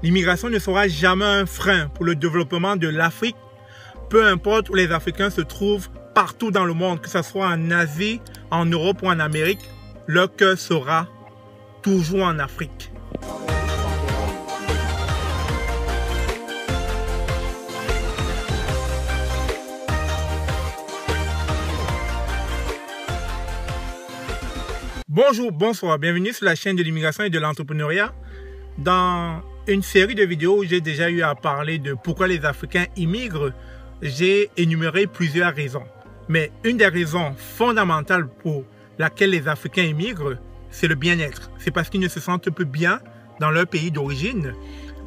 L'immigration ne sera jamais un frein pour le développement de l'Afrique, peu importe où les Africains se trouvent partout dans le monde, que ce soit en Asie, en Europe ou en Amérique, leur cœur sera toujours en Afrique. Bonjour, bonsoir, bienvenue sur la chaîne de l'immigration et de l'entrepreneuriat. Dans une série de vidéos où j'ai déjà eu à parler de pourquoi les Africains immigrent, j'ai énuméré plusieurs raisons. Mais une des raisons fondamentales pour laquelle les Africains immigrent, c'est le bien-être. C'est parce qu'ils ne se sentent plus bien dans leur pays d'origine.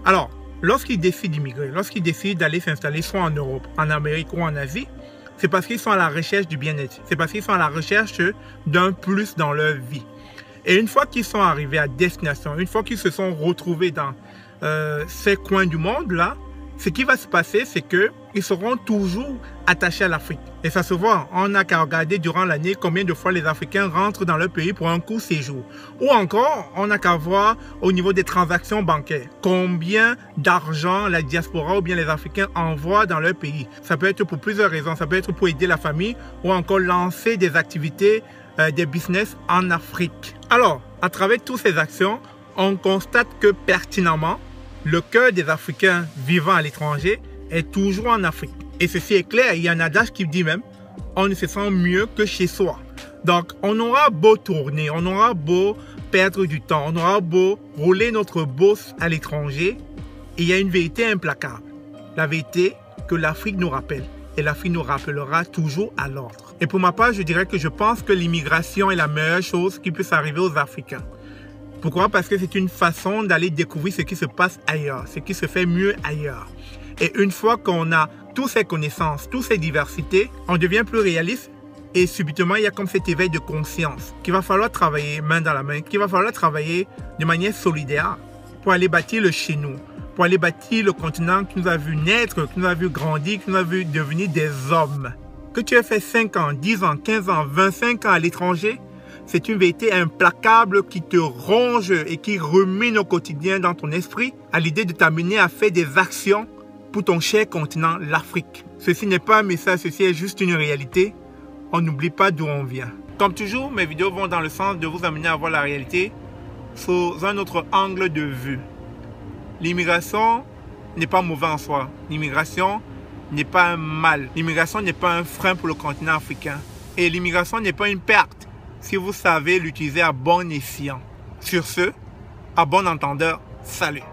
Alors, lorsqu'ils décident d'immigrer, lorsqu'ils décident d'aller s'installer soit en Europe, en Amérique ou en Asie, c'est parce qu'ils sont à la recherche du bien-être. C'est parce qu'ils sont à la recherche d'un plus dans leur vie. Et une fois qu'ils sont arrivés à destination, une fois qu'ils se sont retrouvés dans ces coins du monde-là, ce qui va se passer, c'est qu'ils seront toujours attachés à l'Afrique. Et ça se voit, on n'a qu'à regarder durant l'année combien de fois les Africains rentrent dans leur pays pour un court séjour. Ou encore, on n'a qu'à voir au niveau des transactions bancaires, combien d'argent la diaspora ou bien les Africains envoient dans leur pays. Ça peut être pour plusieurs raisons, ça peut être pour aider la famille ou encore lancer des activités, des business en Afrique. Alors, à travers toutes ces actions, on constate que pertinemment, le cœur des Africains vivant à l'étranger est toujours en Afrique. Et ceci est clair, il y a un adage qui dit même, on ne se sent mieux que chez soi. Donc, on aura beau tourner, on aura beau perdre du temps, on aura beau rouler notre bosse à l'étranger, il y a une vérité implacable. La vérité que l'Afrique nous rappelle. Et l'Afrique nous rappellera toujours à l'ordre. Et pour ma part, je dirais que je pense que l'immigration est la meilleure chose qui puisse arriver aux Africains. Pourquoi? Parce que c'est une façon d'aller découvrir ce qui se passe ailleurs, ce qui se fait mieux ailleurs. Et une fois qu'on a toutes ces connaissances, toutes ces diversités, on devient plus réaliste et subitement, il y a comme cet éveil de conscience qu'il va falloir travailler main dans la main, qu'il va falloir travailler de manière solidaire pour aller bâtir le chez nous, pour aller bâtir le continent qui nous a vu naître, qui nous a vu grandir, qui nous a vu devenir des hommes. Que tu aies fait 5 ans, 10 ans, 15 ans, 25 ans à l'étranger, c'est une vérité implacable qui te ronge et qui rumine au quotidien dans ton esprit à l'idée de t'amener à faire des actions pour ton cher continent, l'Afrique. Ceci n'est pas un message, ceci est juste une réalité. On n'oublie pas d'où on vient. Comme toujours, mes vidéos vont dans le sens de vous amener à voir la réalité sous un autre angle de vue. L'immigration n'est pas mauvais en soi. L'immigration n'est pas un mal. L'immigration n'est pas un frein pour le continent africain. Et l'immigration n'est pas une perte si vous savez l'utiliser à bon escient. Sur ce, à bon entendeur, salut!